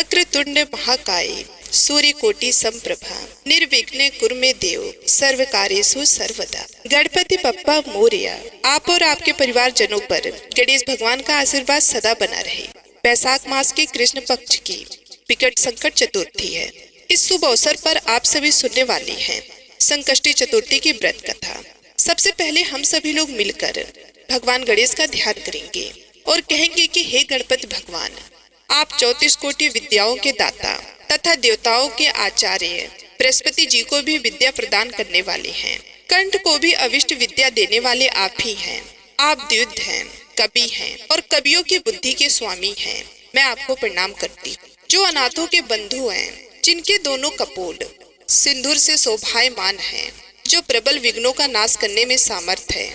वक्रतुंड महाकाय सूर्यकोटि समप्रभा निर्विघ्न कुरु मे देव सर्व कार्येषु सर्वदा। गणपति बप्पा मोरया। आप और आपके परिवार जनों पर गणेश भगवान का आशीर्वाद सदा बना रहे। बैसाख मास के कृष्ण पक्ष की विकट संकट चतुर्थी है। इस शुभ अवसर पर आप सभी सुनने वाले हैं संकष्टी चतुर्थी की व्रत कथा। सबसे पहले हम सभी लोग मिलकर भगवान गणेश का ध्यान करेंगे और कहेंगे कि हे गणपति भगवान, आप 34 कोटि विद्याओं के दाता तथा देवताओं के आचार्य बृहस्पति जी को भी विद्या प्रदान करने वाले हैं। कंठ को भी अविष्ट विद्या देने वाले आप ही हैं। आप द्युत हैं, कवि हैं और कवियों की बुद्धि के स्वामी हैं। मैं आपको प्रणाम करती हूँ। जो अनाथों के बंधु हैं, जिनके दोनों कपोल सिंदूर से शोभायमान हैं, जो प्रबल विघ्नों का नाश करने में सामर्थ है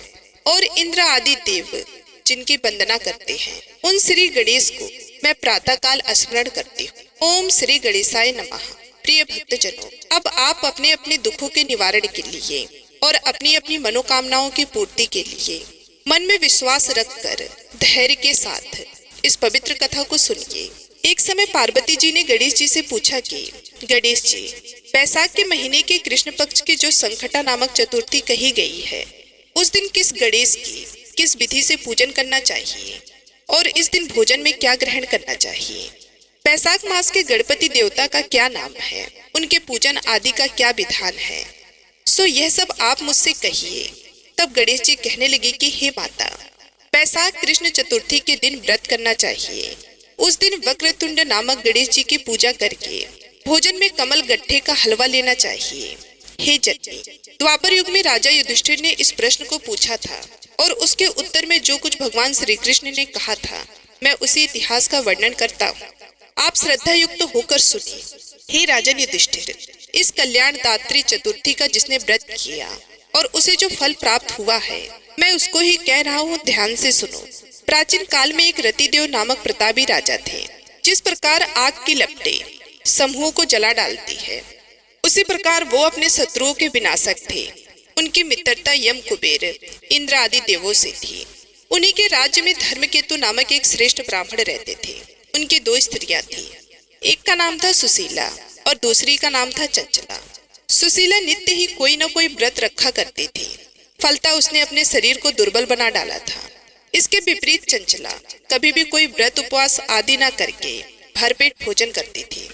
और इंद्र आदि देव जिनकी वंदना करते हैं, उन श्री गणेश को मैं प्रातः काल स्मरण करती हूँ। ओम श्री गणेशाय नमः। प्रिय भक्तजनों, अब आप अपने अपने दुखों के निवारण के लिए और अपनी अपनी मनोकामनाओं की पूर्ति के लिए मन में विश्वास रखकर धैर्य के साथ इस पवित्र कथा को सुनिए। एक समय पार्वती जी ने गणेश जी से पूछा कि गणेश जी, बैसाख के महीने के कृष्ण पक्ष की जो संकटा नामक चतुर्थी कही गई है, उस दिन किस गणेश की किस विधि से पूजन करना चाहिए और इस दिन भोजन में क्या ग्रहण करना चाहिए? बैसाख मास के गणपति देवता का क्या नाम है? उनके पूजन आदि का क्या विधान है? सो यह सब आप मुझसे कहिए। तब गणेश जी कहने लगे कि हे माता, बैसाख कृष्ण चतुर्थी के दिन व्रत करना चाहिए। उस दिन वक्रतुंड नामक गणेश जी की पूजा करके भोजन में कमल गट्ठे का हलवा लेना चाहिए। हे जननी, द्वापर युग में राजा युधिष्ठिर ने इस प्रश्न को पूछा था और उसके उत्तर में जो कुछ भगवान श्री कृष्ण ने कहा था, मैं उसी इतिहास का वर्णन करता हूँ। आप श्रद्धा युक्त होकर सुनिए। हे राजन युधिष्ठिर, इस कल्याणदात्री चतुर्थी का जिसने व्रत किया और उसे जो फल प्राप्त हुआ है, मैं उसको ही कह रहा हूँ, ध्यान से सुनो। प्राचीन काल में एक रतिदेव नामक प्रतापी राजा थे। जिस प्रकार आग की लपटें समूहों को जला डालती है, उसी प्रकार वो अपने शत्रुओं के विनाशक थे। उनकी मित्रता यम, कुबेर, इंद्र आदि देवों से थी। उन्हीं के राज्य में धर्मकेतु नामक एक श्रेष्ठ ब्राह्मण रहते थे। उनकी 2 स्त्रियां थी। एक का नाम था सुशीला और दूसरी का नाम था चंचला। सुशीला नित्य ही कोई न कोई व्रत रखा करती थी। फलता उसने अपने शरीर को दुर्बल बना डाला था। इसके विपरीत चंचला कभी भी कोई व्रत उपवास आदि न करके भरपेट भोजन करती थी।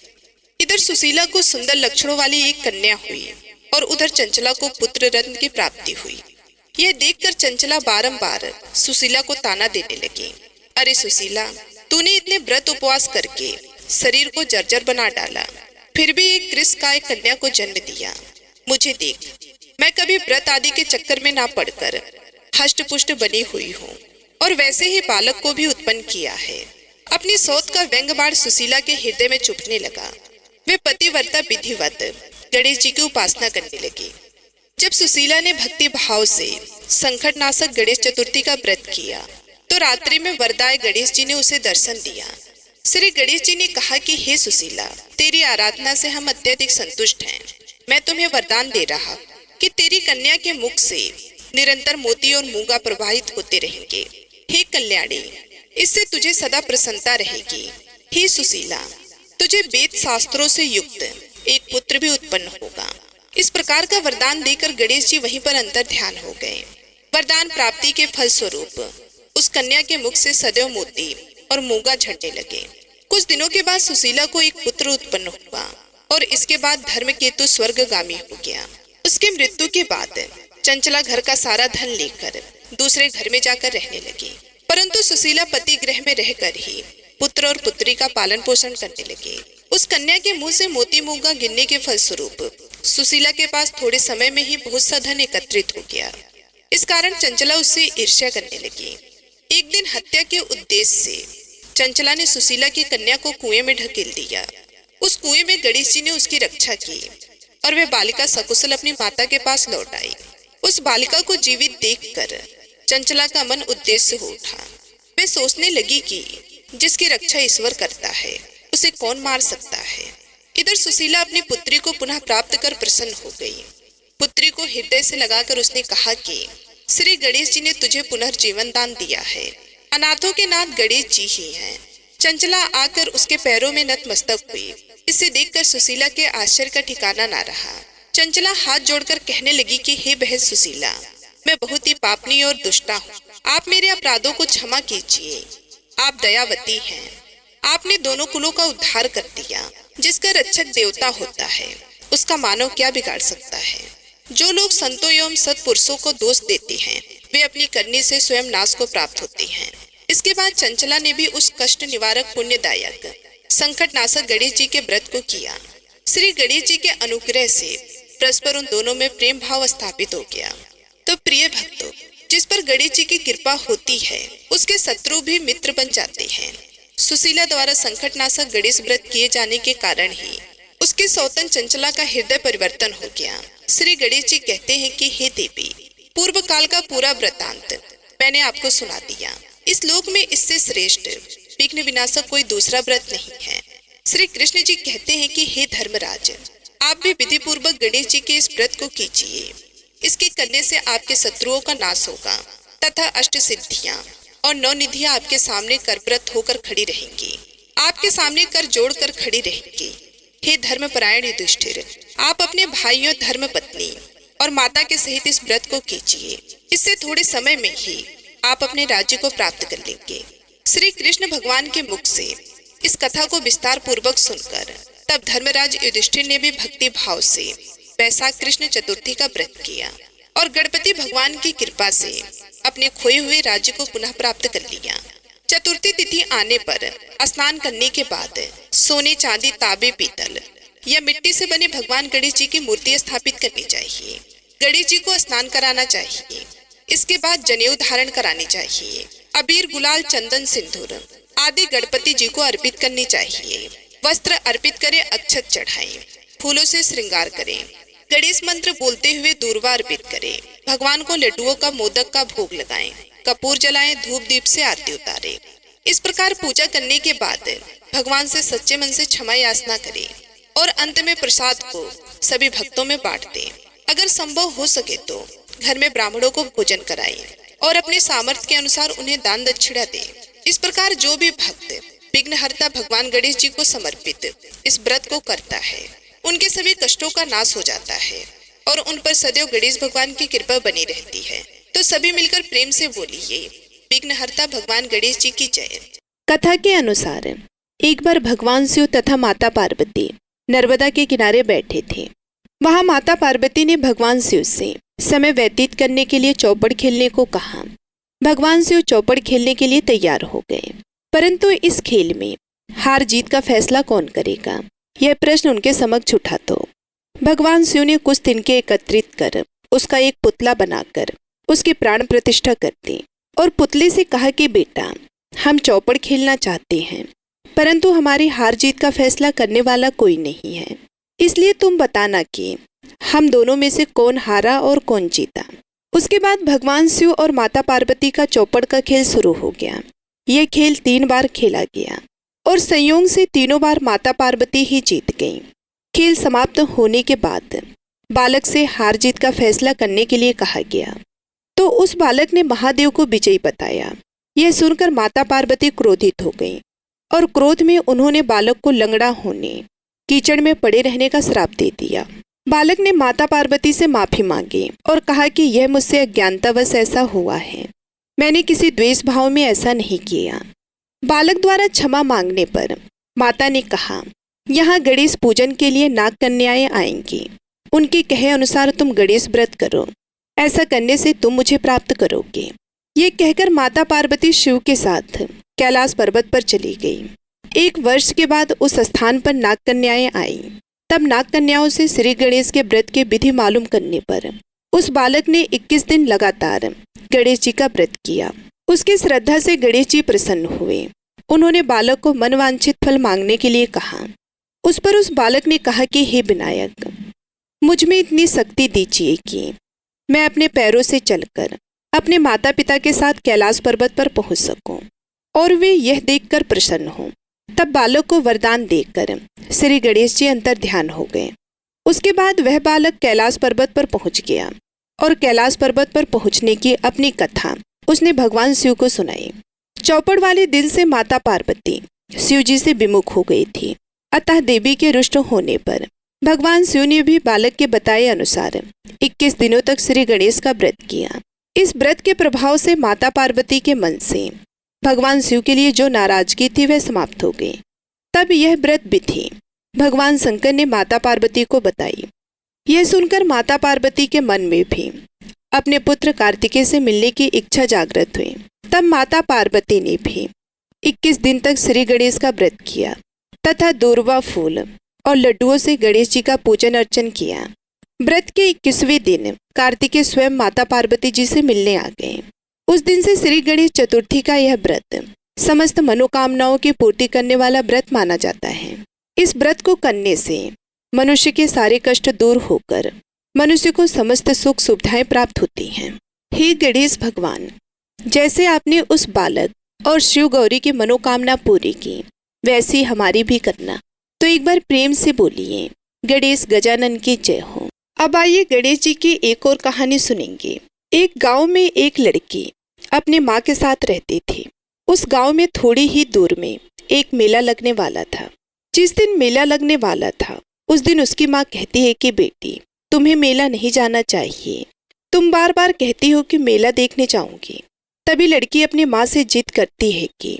इधर सुशीला को सुंदर लक्षणों वाली एक कन्या हुई और उधर चंचला को पुत्र रत्न की प्राप्ति हुई। यह देखकर चंचला बारंबार सुशीला को ताना देने लगी, अरे सुशीला, तूने इतने व्रत उपवास करके शरीर को जर्जर बना डाला, फिर भी एक कृषकाय कन्या को जन्म दिया। मुझे देख, मैं कभी व्रत आदि के चक्कर में ना पड़कर हष्ट पुष्ट बनी हुई हूँ और वैसे ही बालक को भी उत्पन्न किया है। अपनी सौत का व्यंग बाण सुशीला के हृदय में चुभने लगा। वे पतिव्रता विधिवत गणेश जी की उपासना करने लगी। जब सुशीला ने भक्ति भाव से संकट नाशक गणेश चतुर्थी का व्रत किया तो रात्रि में वरदाय गणेश जी ने उसे दर्शन दिया। श्री गणेश जी ने कहा कि हे सुशीला, तेरी आराधना से हम अत्यधिक संतुष्ट हैं। मैं तुम्हें वरदान दे रहा कि तेरी कन्या के मुख से निरंतर मोती और मूंगा प्रवाहित होते रहेंगे। हे कल्याणी, इससे तुझे सदा प्रसन्नता रहेगी। हे सुशीला, तुझे वेद शास्त्रों से युक्त एक पुत्र भी उत्पन्न होगा। इस प्रकार का वरदान देकर गणेश जी वहीं पर अंतर ध्यान हो गए। वरदान प्राप्ति के फल स्वरूप उस कन्या के मुख से सदैव मोती और मूंगा झड़ने लगे। कुछ दिनों के बाद सुशीला को एक पुत्र उत्पन्न हुआ और इसके बाद धर्मकेतु स्वर्गगामी हो गया। उसके मृत्यु के बाद चंचला घर का सारा धन लेकर दूसरे घर में जाकर रहने लगी, परंतु सुशीला पति गृह में रहकर ही पुत्र और पुत्री का पालन पोषण करने लगी। उस कन्या के मुंह से मोती मूंगा गिनने के फलस्वरूप सुशीला के पास थोड़े समय में ही बहुत सा धन एकत्रित हो गया। इस कारण चंचला उससे ईर्ष्या करने लगी। एक दिन हत्या के उद्देश्य से चंचला ने सुशीला की कन्या को कुएं में ढकेल दिया। उस कुएं में गणेश जी ने उसकी रक्षा की और वह बालिका सकुशल अपनी माता के पास लौट आई। उस बालिका को जीवित देखकर चंचला का मन उद्देश्य हो उठा। वे सोचने लगी कि जिसकी रक्षा ईश्वर करता है, उसे कौन मार सकता है। इधर सुशीला अपनी पुत्री को पुनः प्राप्त कर प्रसन्न हो गई। पुत्री को हृदय से लगाकर उसने कहा कि श्री गणेश जी ने तुझे पुनर्जीवन दान दिया है। अनाथों के नाथ गणेश जी ही हैं चंचला आकर उसके पैरों में नतमस्तक हुई। इसे देखकर सुशीला के आश्चर्य का ठिकाना ना रहा। चंचला हाथ जोड़कर कहने लगी कि हे बहन सुशीला, मैं बहुत ही पापनी और दुष्टा हूँ। आप मेरे अपराधों को क्षमा कीजिए। आप दयावती हैं। आपने दोनों कुलों का उद्धार कर दिया। जिसका रक्षक देवता होता है उसका मानव क्या बिगाड़ सकता है। जो लोग संतों एवं सत्पुरुषों को दोष देते हैं वे अपनी करनी से स्वयं नाश को प्राप्त होते हैं। इसके बाद चंचला ने भी उस कष्ट निवारक पुण्यदायक संकट नाशक गणेश जी के व्रत को किया। श्री गणेश जी के अनुग्रह से परस्पर उन दोनों में प्रेम भाव स्थापित हो गया। तो प्रिय भक्तों, जिस पर गणेश जी की कृपा होती है उसके शत्रु भी मित्र बन जाते हैं। सुशीला द्वारा संकट नाशक गणेश व्रत किए जाने के कारण ही उसके सौतन चंचला का हृदय परिवर्तन हो गया। श्री गणेश जी कहते हैं कि हे देवी, पूर्व काल का पूरा वृतांत मैंने आपको सुना दिया। इस लोक में इससे श्रेष्ठ विघ्न विनाशक कोई दूसरा व्रत नहीं है। श्री कृष्ण जी कहते हैं कि हे धर्मराज, आप भी विधि पूर्वक गणेश जी के इस व्रत को कीजिए। इसके करने से आपके शत्रुओं का नाश होगा तथा अष्ट सिद्धियां और 9 निधियां आपके सामने करव्रत होकर खड़ी रहेंगी। आपके सामने कर जोड़कर खड़ी रहेंगी। हे धर्मपरायण युधिष्ठिर, आप अपने भाइयों, धर्म पत्नी और माता के सहित इस व्रत को कीजिए। इससे थोड़े समय में ही आप अपने राज्य को प्राप्त कर लेंगे। श्री कृष्ण भगवान के मुख से इस कथा को विस्तार पूर्वक सुनकर तब धर्मराज युधिष्ठिर ने भी भक्ति भाव से वैशाख कृष्ण चतुर्थी का व्रत किया और गणपति भगवान की कृपा से अपने खोए हुए राज्य को पुनः प्राप्त कर लिया। चतुर्थी तिथि आने पर स्नान करने के बाद सोने, चांदी, तांबे, पीतल या मिट्टी से बने भगवान गणेश जी की मूर्ति स्थापित करनी चाहिए। गणेश जी को स्नान कराना चाहिए। इसके बाद जनेऊ धारण करानी चाहिए। अबीर, गुलाल, चंदन, सिंदूर आदि गणपति जी को अर्पित करनी चाहिए। वस्त्र अर्पित करें, अक्षत चढ़ाएं, फूलों से श्रृंगार करें, गणेश मंत्र बोलते हुए दूर्वा अर्पित करें, भगवान को लड्डुओं का, मोदक का भोग लगाएं, कपूर जलाएं, धूप दीप से आरती उतारें। इस प्रकार पूजा करने के बाद भगवान से सच्चे मन से क्षमा याचना करें और अंत में प्रसाद को सभी भक्तों में बांट दें। अगर संभव हो सके तो घर में ब्राह्मणों को भोजन कराएं और अपने सामर्थ्य के अनुसार उन्हें दान दक्षिणा दें। इस प्रकार जो भी भक्त विघ्नहर्ता भगवान गणेश जी को समर्पित इस व्रत को करता है उनके सभी कष्टों का नाश हो जाता है और उन पर सदैव गणेश भगवान की कृपा बनी रहती है। तो सभी मिलकर प्रेम से बोलिए, विघ्नहर्ता भगवान गणेश जी की जय। कथा के अनुसार एक बार भगवान शिव तथा माता पार्वती नर्मदा के किनारे बैठे थे। वहां माता पार्वती ने भगवान शिव से समय व्यतीत करने के लिए चौपड़ खेलने को कहा। भगवान शिव चौपड़ खेलने के लिए तैयार हो गए, परंतु इस खेल में हार जीत का फैसला कौन करेगा, यह प्रश्न उनके समक्ष उठा। तो भगवान शिव ने कुछ तिनके एकत्रित कर उसका एक पुतला बनाकर उसकी प्राण प्रतिष्ठा कर दी और पुतले से कहा कि बेटा, हम चौपड़ खेलना चाहते हैं, परंतु हमारी हार जीत का फैसला करने वाला कोई नहीं है, इसलिए तुम बताना कि हम दोनों में से कौन हारा और कौन जीता। उसके बाद भगवान शिव और माता पार्वती का चौपड़ का खेल शुरू हो गया। यह खेल 3 बार खेला गया और संयोग से तीनों बार माता पार्वती ही जीत गईं। खेल समाप्त होने के बाद बालक से हार जीत का फैसला करने के लिए कहा गया, तो उस बालक ने महादेव को विजयी बताया। यह सुनकर माता पार्वती क्रोधित हो गईं और क्रोध में उन्होंने बालक को लंगड़ा होने, कीचड़ में पड़े रहने का श्राप दे दिया। बालक ने माता पार्वती से माफी मांगी और कहा कि यह मुझसे अज्ञानतावश ऐसा हुआ है, मैंने किसी द्वेष भाव में ऐसा नहीं किया। बालक द्वारा क्षमा मांगने पर माता ने कहा, यहाँ गणेश पूजन के लिए नाग कन्याएं आएंगी, उनके कहे अनुसार तुम गणेश व्रत करो, ऐसा करने से तुम मुझे प्राप्त करोगे। ये कहकर माता पार्वती शिव के साथ कैलाश पर्वत पर चली गई। 1 वर्ष के बाद उस स्थान पर नाग कन्याएं आईं। तब नाग कन्याओं से श्री गणेश के व्रत के विधि मालूम करने पर उस बालक ने 21 दिन लगातार गणेश जी का व्रत किया। उसकी श्रद्धा से गणेश जी प्रसन्न हुए। उन्होंने बालक को मनवांछित फल मांगने के लिए कहा। उस पर उस बालक ने कहा कि हे विनायक, मुझ में इतनी शक्ति दीजिए कि मैं अपने पैरों से चलकर अपने माता पिता के साथ कैलाश पर्वत पर पहुंच सकूं और वे यह देखकर प्रसन्न हों। तब बालक को वरदान देकर श्री गणेश जी अंतर ध्यान हो गए। उसके बाद वह बालक कैलाश पर्वत पर पहुंच गया और कैलाश पर्वत पर पहुंचने की अपनी कथा उसने भगवान शिव को सुनाई। चौपड़ वाले दिन से माता पार्वती शिव जी से विमुख हो गई थी। अतः देवी के रुष्ट होने पर भगवान शिव ने भी बालक के बताए अनुसार 21 दिनों तक श्री गणेश का व्रत किया। इस व्रत के प्रभाव से माता पार्वती के मन से भगवान शिव के लिए जो नाराजगी थी वह समाप्त हो गई। तब यह व्रत विधि भगवान शंकर ने माता पार्वती को बताई। यह सुनकर माता पार्वती के मन में भी अपने पुत्र कार्तिकेय से मिलने की इच्छा जागृत हुई। तब माता पार्वती ने भी 21 दिन तक श्री गणेश का व्रत किया तथा दूर्वा फूल और लड्डुओं से गणेश जी का पूजन अर्चन किया। व्रत के 21वें दिन कार्तिकेय स्वयं माता पार्वती जी से मिलने आ गए। उस दिन से श्री गणेश चतुर्थी का यह व्रत समस्त मनोकामनाओं की पूर्ति करने वाला व्रत माना जाता है। इस व्रत को करने से मनुष्य के सारे कष्ट दूर होकर मनुष्य को समस्त सुख सुविधाएं प्राप्त होती हैं। हे गणेश भगवान, जैसे आपने उस बालक और शिव गौरी की मनोकामना पूरी की वैसी हमारी भी करना। तो एक बार प्रेम से बोलिए, गणेश गजानन की जय हो। अब आइए गणेश जी की एक और कहानी सुनेंगे। एक गांव में एक लड़की अपने माँ के साथ रहती थी। उस गांव में थोड़ी ही दूर में एक मेला लगने वाला था। जिस दिन मेला लगने वाला था उस दिन उसकी माँ कहती है कि बेटी, तुम्हें मेला नहीं जाना चाहिए, तुम बार बार कहती हो कि मेला देखने जाऊंगी। तभी लड़की अपनी माँ से जिद करती है कि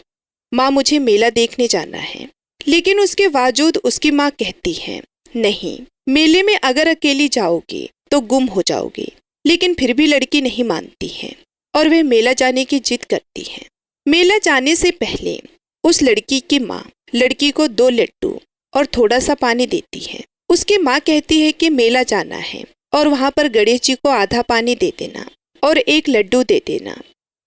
माँ मुझे मेला देखने जाना है, लेकिन उसके बावजूद उसकी माँ कहती है नहीं, मेले में अगर अकेली जाओगी तो गुम हो जाओगी। लेकिन फिर भी लड़की नहीं मानती है और वह मेला जाने की जिद करती है। मेला जाने से पहले उस लड़की की माँ लड़की को 2 लड्डू और थोड़ा सा पानी देती है। उसकी माँ कहती है कि मेला जाना है और वहाँ पर गणेश जी को आधा पानी दे देना और 1 लड्डू दे देना,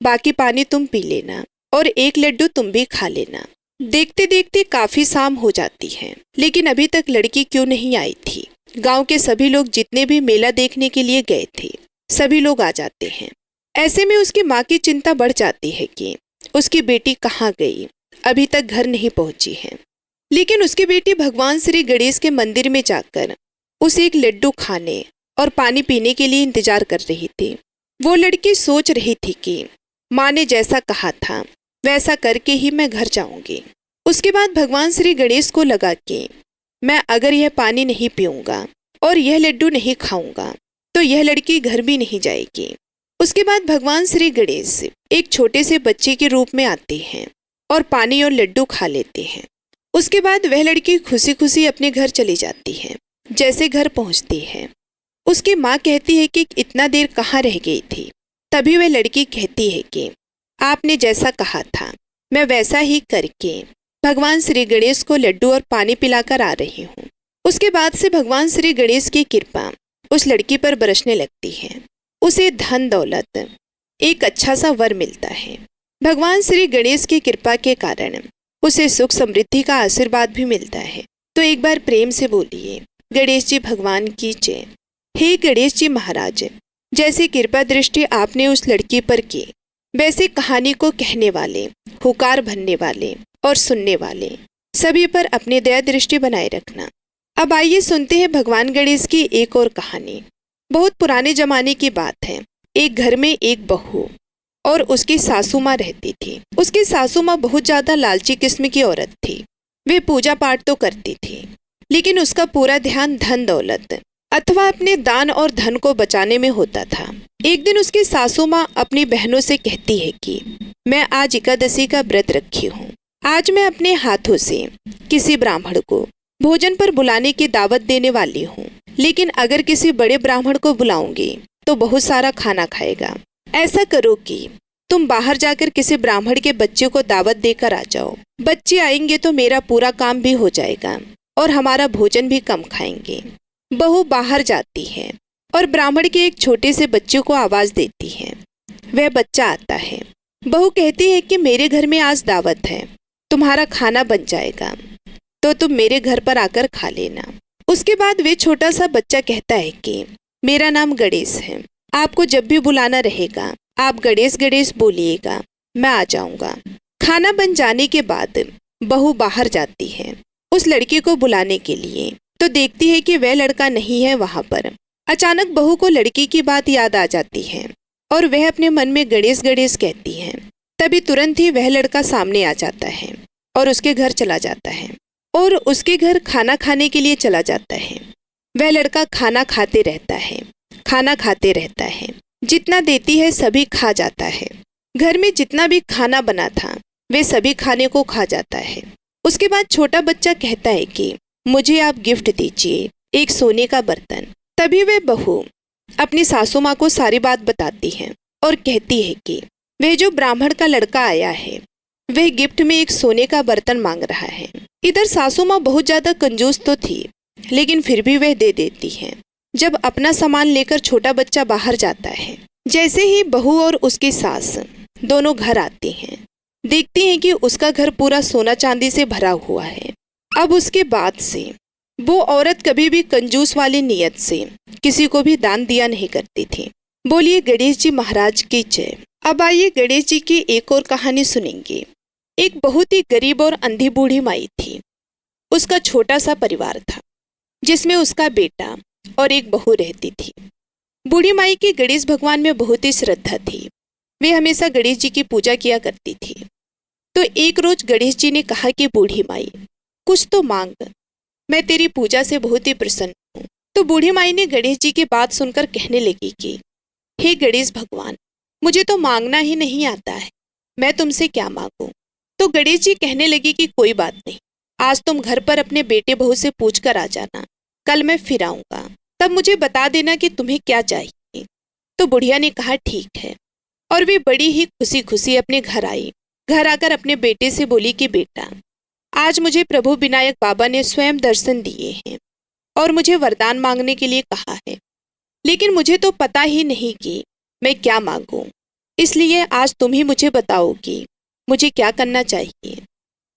बाकी पानी तुम पी लेना और 1 लड्डू तुम भी खा लेना। देखते देखते काफी शाम हो जाती है, लेकिन अभी तक लड़की क्यों नहीं आई थी। गांव के सभी लोग जितने भी मेला देखने के लिए गए थे सभी लोग आ जाते हैं। ऐसे में उसकी माँ की चिंता बढ़ जाती है कि उसकी बेटी कहाँ गई, अभी तक घर नहीं पहुंची है। लेकिन उसकी बेटी भगवान श्री गणेश के मंदिर में जाकर उस 1 लड्डू खाने और पानी पीने के लिए इंतजार कर रही थी। वो लड़की सोच रही थी कि माँ ने जैसा कहा था वैसा करके ही मैं घर जाऊंगी। उसके बाद भगवान श्री गणेश को लगा कि मैं अगर यह पानी नहीं पीऊंगा और यह लड्डू नहीं खाऊंगा तो यह लड़की घर भी नहीं जाएगी। उसके बाद भगवान श्री गणेश एक छोटे से बच्चे के रूप में आते हैं और पानी और लड्डू खा लेते हैं। उसके बाद वह लड़की खुशी खुशी अपने घर चली जाती है। जैसे घर पहुंचती है उसकी माँ कहती है कि इतना देर कहाँ रह गई थी। तभी वह लड़की कहती है कि आपने जैसा कहा था मैं वैसा ही करके भगवान श्री गणेश को लड्डू और पानी पिलाकर आ रही हूँ। उसके बाद से भगवान श्री गणेश की कृपा उस लड़की पर बरसने लगती है। उसे धन दौलत एक अच्छा सा वर मिलता है। भगवान श्री गणेश की कृपा के कारण उसे सुख समृद्धि का आशीर्वाद भी मिलता है। तो एक बार प्रेम से बोलिए, गणेश जी भगवान की जय। हे गणेश जी महाराज, जैसी कृपा दृष्टि आपने उस लड़की पर की वैसे कहानी को कहने वाले, हुकार भरने वाले और सुनने वाले सभी पर अपनी दया दृष्टि बनाए रखना। अब आइए सुनते हैं भगवान गणेश की एक और कहानी। बहुत पुराने जमाने की बात है। एक घर में एक बहू और उसकी सासू माँ रहती थी। उसकी सासू माँ बहुत ज्यादा लालची किस्म की औरत थी। वे पूजा पाठ तो करती थी, लेकिन उसका पूरा ध्यान धन दौलत अथवा अपने दान और धन को बचाने में होता था। एक दिन उसकी सासू माँ अपनी बहनों से कहती है कि मैं आज एकादशी का व्रत रखी हूँ। आज मैं अपने हाथों से किसी ब्राह्मण को भोजन पर बुलाने की दावत देने वाली हूँ, लेकिन अगर किसी बड़े ब्राह्मण को बुलाऊंगी तो बहुत सारा खाना खाएगा। ऐसा करो कि तुम बाहर जाकर किसी ब्राह्मण के बच्चे को दावत देकर आ जाओ। बच्चे आएंगे तो मेरा पूरा काम भी हो जाएगा और हमारा भोजन भी कम खाएंगे। बहू बाहर जाती है और ब्राह्मण के एक छोटे से बच्चे को आवाज देती है। वह बच्चा आता है। बहू कहती है कि मेरे घर में आज दावत है, तुम्हारा खाना बन जाएगा तो तुम मेरे घर पर आकर खा लेना। उसके बाद वे छोटा सा बच्चा कहता है कि मेरा नाम गणेश है, आपको जब भी बुलाना रहेगा आप गणेश गणेश बोलिएगा, मैं आ जाऊंगा। खाना बन जाने के बाद बहू बाहर जाती है उस लड़की को बुलाने के लिए, तो देखती है कि वह लड़का नहीं है वहां पर। अचानक बहू को लड़की की बात याद आ जाती है और वह अपने मन में गणेश गणेश कहती है। तभी तुरंत ही वह लड़का सामने आ जाता है और उसके घर चला जाता है और उसके घर खाना खाने के लिए चला जाता है। वह लड़का खाना खाते रहता है, खाना खाते रहता है। जितना देती है सभी खा जाता है। घर में जितना भी खाना बना था वे सभी खाने को खा जाता है। उसके बाद छोटा बच्चा कहता है कि मुझे आप गिफ्ट दीजिए, एक सोने का बर्तन। तभी वह बहू अपनी सासू माँ को सारी बात बताती है और कहती है कि वह जो ब्राह्मण का लड़का आया है वह गिफ्ट में एक सोने का बर्तन मांग रहा है। इधर सासू माँ बहुत ज्यादा कंजूस तो थी, लेकिन फिर भी वह दे देती है। जब अपना सामान लेकर छोटा बच्चा बाहर जाता है, जैसे ही बहू और उसकी सास दोनों घर आती हैं, देखती हैं कि उसका घर पूरा सोना चांदी से भरा हुआ है। अब उसके बाद से वो औरत कभी भी कंजूस वाली नीयत से किसी को भी दान दिया नहीं करती थी। बोलिए गणेश जी महाराज की जय। अब आइए गणेश जी की एक और कहानी सुनेंगे। एक बहुत ही गरीब और अंधी बूढ़ी माई थी। उसका छोटा सा परिवार था जिसमें उसका बेटा और एक बहू रहती थी। बूढ़ी माई की गणेश भगवान में बहुत ही श्रद्धा थी। वे हमेशा गणेश जी की पूजा किया करती थी। तो एक रोज गणेश जी ने कहा कि बूढ़ी माई कुछ तो मांग, मैं तेरी पूजा से बहुत ही प्रसन्न हूँ। तो बूढ़ी माई ने गणेश जी की बात सुनकर कहने लगी कि हे गणेश भगवान, मुझे तो मांगना ही नहीं आता है, मैं तुमसे क्या मांगूं। तो गणेश जी कहने लगे कि कोई बात नहीं, आज तुम घर पर अपने बेटे बहू से पूछ कर आ जाना, कल मैं फिर आऊंगा, तब मुझे बता देना कि तुम्हें क्या चाहिए। तो बुढ़िया ने कहा ठीक है, और वे बड़ी ही खुशी खुशी अपने घर आई। घर आकर अपने बेटे से बोली कि बेटा, आज मुझे प्रभु विनायक बाबा ने स्वयं दर्शन दिए हैं और मुझे वरदान मांगने के लिए कहा है, लेकिन मुझे तो पता ही नहीं कि मैं क्या मांगूं, इसलिए आज तुम ही मुझे बताओ कि मुझे क्या करना चाहिए।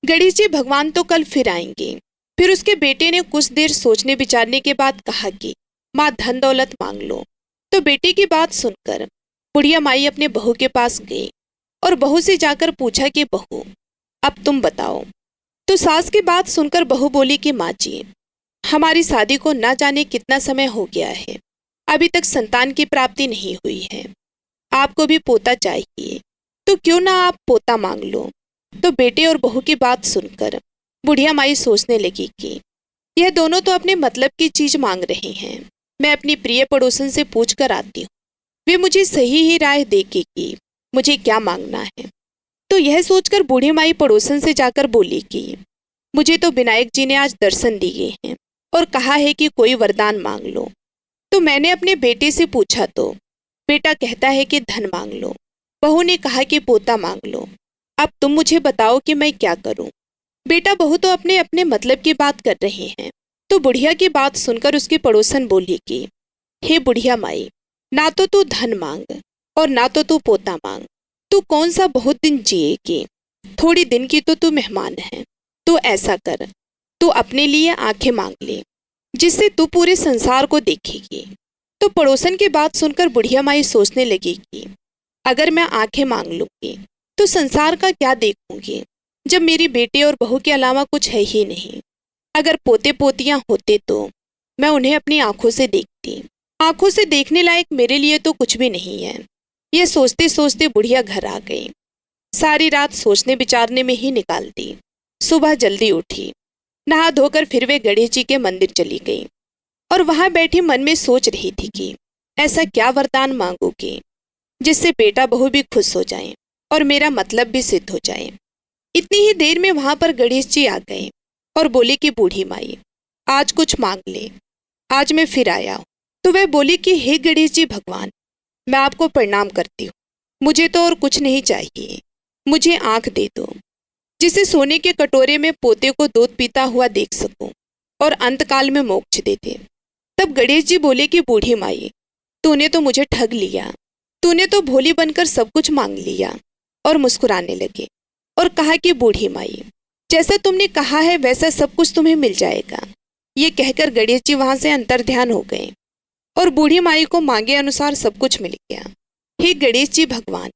गणेश जी भगवान तो कल फिर आएंगे। फिर उसके बेटे ने कुछ देर सोचने विचारने के बाद कहा कि माँ धन दौलत मांग लो। तो बेटे की बात सुनकर बुढ़िया माई अपने बहू के पास गई और बहू से जाकर पूछा कि बहू अब तुम बताओ। तो सास की बात सुनकर बहू बोली कि माँ जी, हमारी शादी को ना जाने कितना समय हो गया है, अभी तक संतान की प्राप्ति नहीं हुई है, आपको भी पोता चाहिए, तो क्यों ना आप पोता मांग लो। तो बेटे और बहू की बात सुनकर बुढ़िया माई सोचने लगी कि यह दोनों तो अपने मतलब की चीज मांग रहे हैं, मैं अपनी प्रिय पड़ोसन से पूछ कर आती हूँ, वे मुझे सही ही राय देगी कि मुझे क्या मांगना है। तो यह सोचकर बूढ़ी माई पड़ोसन से जाकर बोली कि मुझे तो विनायक जी ने आज दर्शन दिए हैं और कहा है कि कोई वरदान मांग लो। तो मैंने अपने बेटे से पूछा तो बेटा कहता है कि धन मांग लो, बहू ने कहा कि पोता मांग लो, अब तुम मुझे बताओ कि मैं क्या करूं। बेटा बहू तो अपने अपने मतलब की बात कर रहे हैं। तो बुढ़िया की बात सुनकर उसकी पड़ोसन बोली कि हे बुढ़िया माई, ना तो तू धन मांग और ना तो तू पोता मांग, तू कौन सा बहुत दिन जिएगी, थोड़ी दिन की तो तू मेहमान है। तू ऐसा कर, तू अपने लिए आंखें मांग ले, जिससे तू पूरे संसार को देखेगी। तो पड़ोसन की बात सुनकर बुढ़िया माई सोचने लगी कि अगर मैं आंखें मांग लूंगी तो संसार का क्या देखूंगी, जब मेरी बेटे और बहू के अलावा कुछ है ही नहीं। अगर पोते पोतियां होते तो मैं उन्हें अपनी आंखों से देखती, आंखों से देखने लायक मेरे लिए तो कुछ भी नहीं है। यह सोचते सोचते बुढ़िया घर आ गई। सारी रात सोचने विचारने में ही निकाल दी। सुबह जल्दी उठी, नहा धोकर फिर वे गणेश जी के मंदिर चली गई और वहां बैठी मन में सोच रही थी कि ऐसा क्या वरदान मांगूगी जिससे बेटा बहू भी खुश हो जाएं और मेरा मतलब भी सिद्ध हो जाए। इतनी ही देर में वहां पर गणेश जी आ गए और बोले कि बूढ़ी माई आज कुछ मांग ले, आज मैं फिर आया हूँ। तो वह बोली कि हे गणेश जी भगवान, मैं आपको प्रणाम करती हूँ, मुझे तो और कुछ नहीं चाहिए, मुझे आंख दे दो जिसे सोने के कटोरे में पोते को दूध पीता हुआ देख सकूं और अंतकाल में मोक्ष दे दे। तब गणेश जी बोले कि बूढ़ी माई, तूने तो मुझे ठग लिया, तूने तो भोली बनकर सब कुछ मांग लिया। और मुस्कुराने लगे और कहा कि बूढ़ी माई, जैसा तुमने कहा है वैसा सब कुछ तुम्हें मिल जाएगा। ये कहकर गणेश जी वहां से अंतर्ध्यान हो गए और बूढ़ी माई को मांगे अनुसार सब कुछ मिल गया। हे गणेश जी भगवान,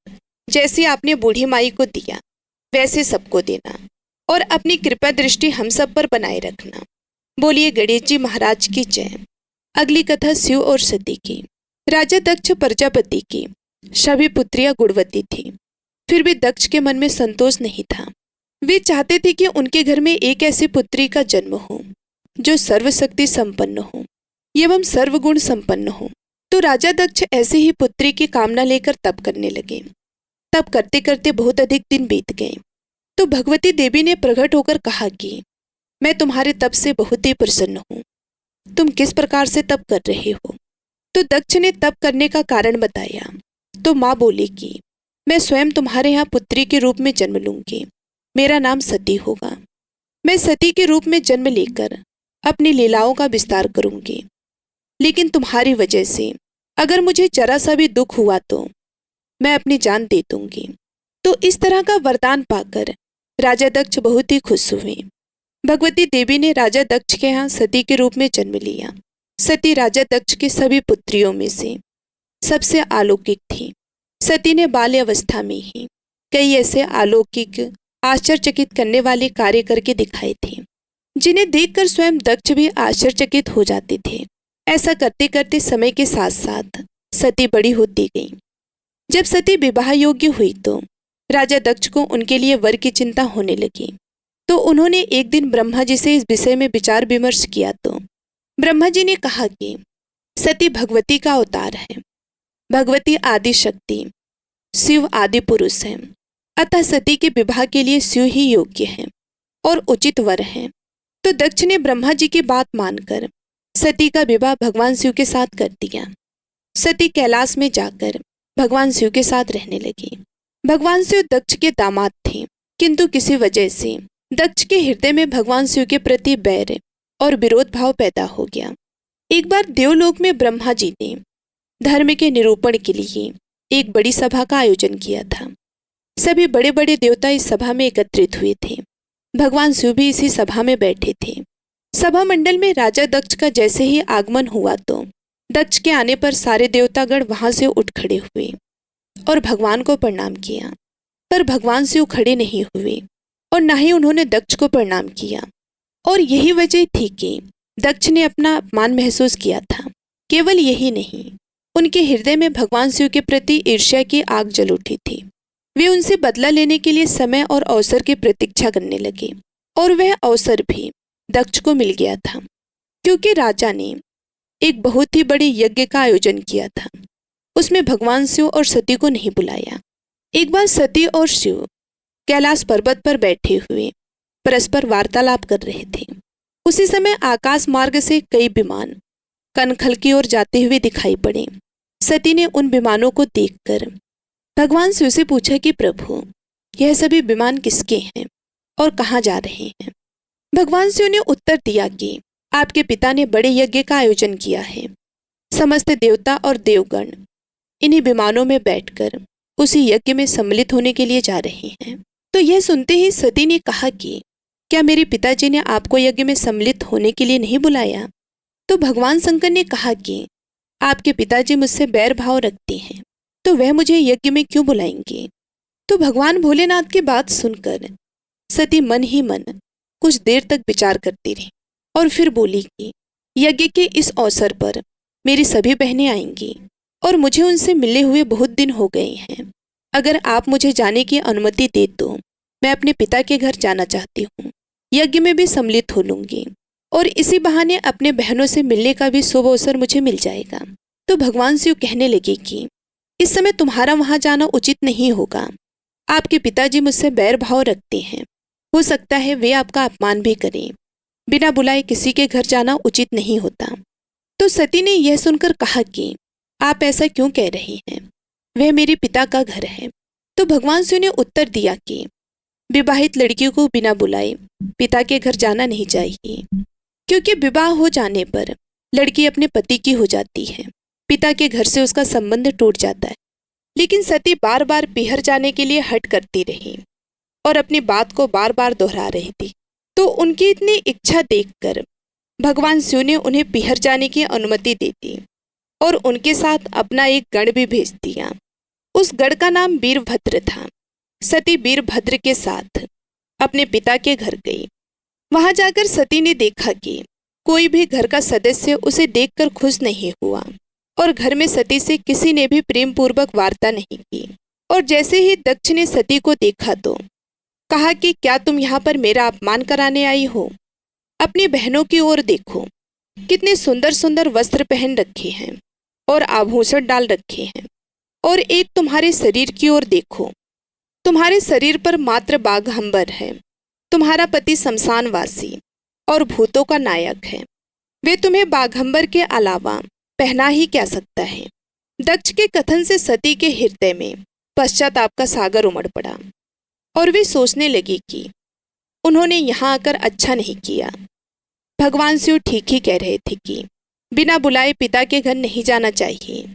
जैसे आपने बूढ़ी माई को दिया वैसे सबको देना और अपनी कृपा दृष्टि हम सब पर बनाए रखना। बोलिए गणेश जी महाराज की जय। अगली कथा शिव और सती की। राजा दक्ष प्रजापति की सभी पुत्रियां गुणवती थी, फिर भी दक्ष के मन में संतोष नहीं था। वे चाहते थे कि उनके घर में एक ऐसी पुत्री का जन्म हो जो सर्वशक्ति संपन्न हो एवं सर्वगुण संपन्न हो। तो राजा दक्ष ऐसे ही पुत्री की कामना लेकर तप करने लगे। तप करते करते बहुत अधिक दिन बीत गए। तो भगवती देवी ने प्रकट होकर कहा कि मैं तुम्हारे तप से बहुत ही प्रसन्न हूँ, तुम किस प्रकार से तप कर रहे हो। तो दक्ष ने तप करने का कारण बताया। तो माँ बोली कि मैं स्वयं तुम्हारे यहाँ पुत्री के रूप में जन्म लूंगी, मेरा नाम सती होगा। मैं सती के रूप में जन्म लेकर अपनी लीलाओं का विस्तार करूंगी, लेकिन तुम्हारी वजह से अगर मुझे जरा सा भी दुख हुआ तो मैं अपनी जान दे दूंगी। तो इस तरह का वरदान पाकर राजा दक्ष बहुत ही खुश हुए। भगवती देवी ने राजा दक्ष के यहाँ सती के रूप में जन्म लिया। सती राजा दक्ष की सभी पुत्रियों में से सबसे अलौकिक थी। सती ने बाल्यावस्था में ही कई ऐसे अलौकिक आश्चर्यचकित करने वाले कार्य करके दिखाए थे, जिन्हें देखकर स्वयं दक्ष भी आश्चर्यचकित हो जाते थे। ऐसा करते करते समय के साथ साथ सती बड़ी होती गई। जब सती विवाह योग्य हुई तो राजा दक्ष को उनके लिए वर की चिंता होने लगी। तो उन्होंने एक दिन ब्रह्मा जी से इस विषय में विचार विमर्श किया। तो ब्रह्मा जी ने कहा कि सती भगवती का अवतार है, भगवती आदि शक्ति, शिव आदि पुरुष है, अतः सती के विवाह के लिए शिव ही योग्य है और उचित वर है। तो दक्ष ने ब्रह्मा जी की बात मानकर सती का विवाह भगवान शिव के साथ कर दिया। सती कैलाश में जाकर भगवान शिव के साथ रहने लगी। भगवान शिव दक्ष के दामाद थे, किंतु किसी वजह से दक्ष के हृदय में भगवान शिव के प्रति बैर और विरोध भाव पैदा हो गया। एक बार देवलोक में ब्रह्मा जी ने धर्म के निरूपण के लिए एक बड़ी सभा का आयोजन किया था। सभी बड़े बड़े देवता इस सभा में एकत्रित हुए थे। भगवान शिव भी इसी सभा में बैठे थे। सभा मंडल में राजा दक्ष का जैसे ही आगमन हुआ तो दक्ष के आने पर सारे देवतागण वहां से उठ खड़े हुए और भगवान को प्रणाम किया। पर भगवान शिव खड़े नहीं हुए और न ही उन्होंने दक्ष को प्रणाम किया। और यही वजह थी कि दक्ष ने अपना अपमान महसूस किया था। केवल यही नहीं, उनके हृदय में भगवान शिव के प्रति ईर्ष्या की आग जल उठी थी। वे उनसे बदला लेने के लिए समय और अवसर की प्रतीक्षा करने लगे और वह अवसर भी दक्ष को मिल गया था, क्योंकि राजा ने एक बहुत ही बड़े यज्ञ का आयोजन किया था। उसमें भगवान शिव और सती को नहीं बुलाया। एक बार सती और शिव कैलाश पर्वत पर बैठे हुए परस्पर वार्तालाप कर रहे थे। उसी समय आकाश मार्ग से कई विमान कनखल की ओर जाते हुए दिखाई पड़े। सती ने उन विमानों को देखकर भगवान शिव से पूछा कि प्रभु, यह सभी विमान किसके हैं और कहाँ जा रहे हैं। भगवान शिव ने उत्तर दिया कि आपके पिता ने बड़े यज्ञ का आयोजन किया है। समस्त देवता और देवगण इन्हीं विमानों में बैठकर उसी यज्ञ में सम्मिलित होने के लिए जा रहे हैं। तो यह सुनते ही सती ने कहा कि क्या मेरे पिताजी ने आपको यज्ञ में सम्मिलित होने के लिए नहीं बुलाया। तो भगवान शंकर ने कहा कि आपके पिताजी मुझसे बैर भाव रखते हैं, तो वह मुझे यज्ञ में क्यों बुलाएंगे। तो भगवान भोलेनाथ की बात सुनकर सती मन ही मन कुछ देर तक विचार करती रही और फिर बोली कि यज्ञ के इस अवसर पर मेरी सभी बहनें आएंगी और मुझे उनसे मिले हुए बहुत दिन हो गए हैं। अगर आप मुझे जाने की अनुमति दे तो मैं अपने पिता के घर जाना चाहती हूँ। यज्ञ में भी सम्मिलित हो लूंगी और इसी बहाने अपने बहनों से मिलने का भी शुभ अवसर मुझे मिल जाएगा। तो भगवान शिव कहने लगे कि इस समय तुम्हारा वहां जाना उचित नहीं होगा। आपके पिताजी मुझसे बैर भाव रखते हैं, हो सकता है वे आपका अपमान भी करें। बिना बुलाए किसी के घर जाना उचित नहीं होता। तो सती ने यह सुनकर कहा कि आप ऐसा क्यों कह रही हैं, वह मेरे पिता का घर है। तो भगवान शिव ने उत्तर दिया कि विवाहित लड़कियों को बिना बुलाए पिता के घर जाना नहीं चाहिए, क्योंकि विवाह हो जाने पर लड़की अपने पति की हो जाती है, पिता के घर से उसका संबंध टूट जाता है। लेकिन सती बार बार पीहर जाने के लिए हट करती रही और अपनी बात को बार बार दोहरा रही थी। तो उनकी इतनी इच्छा देखकर भगवान शिव ने उन्हें पीहर जाने की अनुमति दे दी और उनके साथ अपना एक गण भी भेज दिया। उस गण का नाम वीरभद्र था। सती वीरभद्र के साथ अपने पिता के घर गई। वहां जाकर सती ने देखा कि कोई भी घर का सदस्य उसे देखकर खुश नहीं हुआ और घर में सती से किसी ने भी प्रेम पूर्वक वार्ता नहीं की। और जैसे ही दक्ष ने सती को देखा तो कहा कि क्या तुम यहाँ पर मेरा अपमान कराने आई हो? अपनी बहनों की ओर देखो, कितने सुंदर सुंदर वस्त्र पहन रखे हैं और आभूषण डाल रखे हैं, और एक तुम्हारे शरीर की ओर देखो, तुम्हारे शरीर पर मात्र बाघंबर है। तुम्हारा पति शमशानवासी और भूतों का नायक है, वे तुम्हें बाघंबर के अलावा पहना ही क्या सकता है। दक्ष के कथन से सती के हृदय में पश्चाताप का सागर उमड़ पड़ा और वे सोचने लगी कि उन्होंने यहाँ आकर अच्छा नहीं किया। भगवान शिव ठीक ही कह रहे थे कि बिना बुलाए पिता के घर नहीं जाना चाहिए,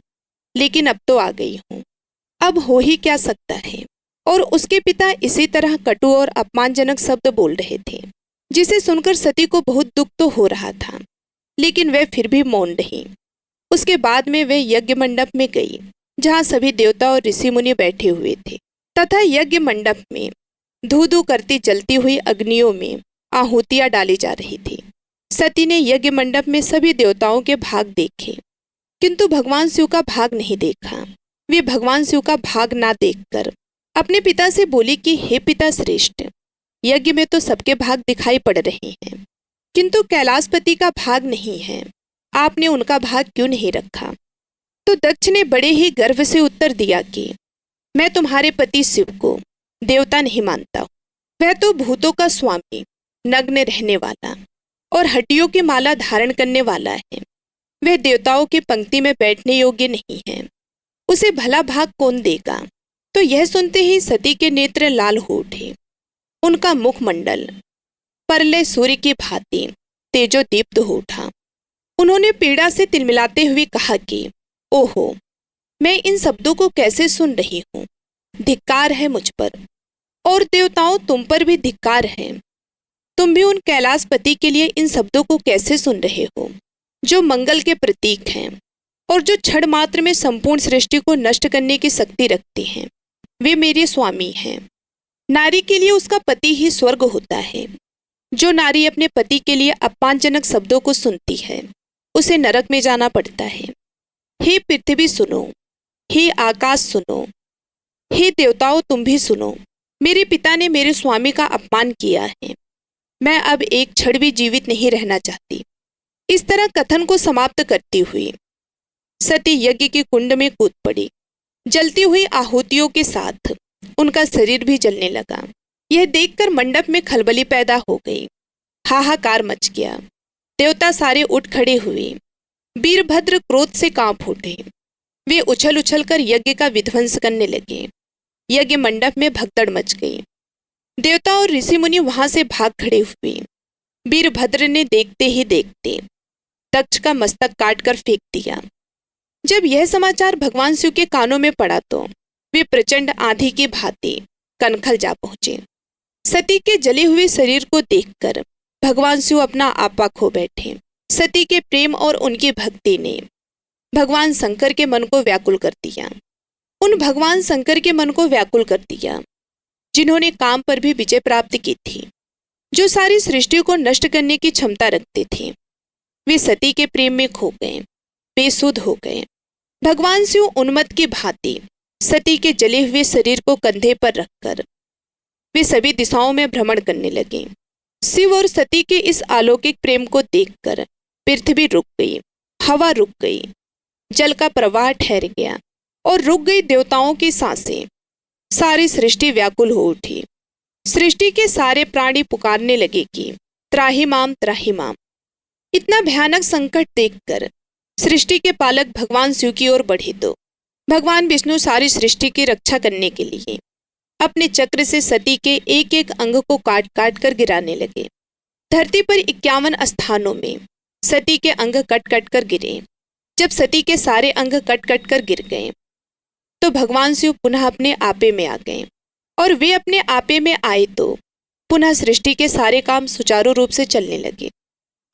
लेकिन अब तो आ गई हूँ, अब हो ही क्या सकता है। और उसके पिता इसी तरह कटु और अपमानजनक शब्द बोल रहे थे, जिसे सुनकर सती को बहुत दुख तो हो रहा था, लेकिन वह फिर भी मौन रही। उसके बाद में वे यज्ञ मंडप में गई, जहाँ सभी देवता और ऋषि मुनि बैठे हुए थे, तथा यज्ञ मंडप में धू धू करती जलती हुई अग्नियों में आहुतियां डाली जा रही थी। सती ने यज्ञ मंडप में सभी देवताओं के भाग देखे, किंतु भगवान शिव का भाग नहीं देखा। वे भगवान शिव का भाग ना देखकर अपने पिता से बोली कि हे पिता श्रेष्ठ, यज्ञ में तो सबके भाग दिखाई पड़ रहे हैं, किंतु कैलाशपति का भाग नहीं है, आपने उनका भाग क्यों नहीं रखा? तो दक्ष ने बड़े ही गर्व से उत्तर दिया कि मैं तुम्हारे पति शिव को देवता नहीं मानता हूँ। वह तो भूतों का स्वामी, नग्न रहने वाला और हड्डियों की माला धारण करने वाला है। वह देवताओं की पंक्ति में बैठने योग्य नहीं है, उसे भला भाग कौन देगा? तो यह सुनते ही सती के नेत्र लाल हो उठे। उनका मुखमंडल परले सूर्य की भांति तेजोदीप्त हो उठा। उन्होंने पीड़ा से तिलमिलाते हुए कहा कि ओहो, मैं इन शब्दों को कैसे सुन रही हूँ? धिक्कार है मुझ पर, और देवताओं तुम पर भी धिक्कार है। तुम भी उन कैलाशपति के लिए इन शब्दों को कैसे सुन रहे हो, जो मंगल के प्रतीक हैं और जो क्षण मात्र में संपूर्ण सृष्टि को नष्ट करने की शक्ति रखते हैं। वे मेरे स्वामी हैं। नारी के लिए उसका पति ही स्वर्ग होता है। जो नारी अपने पति के लिए अपमानजनक शब्दों को सुनती है, उसे नरक में जाना पड़ता है। हे पृथ्वी सुनो, हे आकाश सुनो, हे देवताओं तुम भी सुनो। मेरे पिता ने मेरे स्वामी का अपमान किया है। मैं अब एक क्षण भी जीवित नहीं रहना चाहती। इस तरह कथन को समाप्त करती हुई सती यज्ञ के कुंड में कूद पड़ी। जलती हुई आहुतियों के साथ उनका शरीर भी जलने लगा। यह देखकर मंडप में खलबली पैदा हो गई। हाहाकार मच गया। देवता सारे उठ खड़े हुए। वीरभद्र क्रोध से कांप उठे। वे उछल उछल कर यज्ञ का विध्वंस करने लगे। यज्ञ मंडप में भगदड़ मच गई। देवता और ऋषि मुनि वहां से भाग खड़े हुए। वीरभद्र ने देखते ही देखते दक्ष का मस्तक काट कर फेंक दिया। जब यह समाचार भगवान शिव के कानों में पड़ा तो वे प्रचंड आंधी की भांति कनखल जा पहुंचे। सती के जले हुए शरीर को देखकर भगवान शिव अपना आपा खो बैठे। सती के प्रेम और उनकी भक्ति ने भगवान शंकर के मन को व्याकुल कर दिया। उन भगवान शंकर के मन को व्याकुल कर दिया जिन्होंने काम पर भी विजय प्राप्त की थी, जो सारी सृष्टि को नष्ट करने की क्षमता रखते थे। वे सती के प्रेम में खो गए, बेसुध हो गए। भगवान शिव उन्मत्त की भांति सती के जले हुए शरीर को कंधे पर रखकर वे सभी दिशाओं में भ्रमण करने लगे। शिव और सती के इस अलौकिक प्रेम को देखकर पृथ्वी रुक गई, हवा रुक गई, जल का प्रवाह ठहर गया और रुक गई देवताओं की सांसें। सारी सृष्टि व्याकुल हो उठी। सृष्टि के सारे प्राणी पुकारने लगे कि त्राहि माम त्राहि माम। इतना भयानक संकट देखकर सृष्टि के पालक भगवान शिव की ओर बढ़े तो भगवान विष्णु सारी सृष्टि की रक्षा करने के लिए अपने चक्र से सती के एक एक अंग को काट काट कर गिराने लगे। धरती पर 51 स्थानों में सती के अंग कट कट कर गिरे। जब सती के सारे अंग कट कट कर गिर गए तो भगवान शिव पुनः अपने आपे में आ गए, और वे अपने आपे में आए तो पुनः सृष्टि के सारे काम सुचारू रूप से चलने लगे।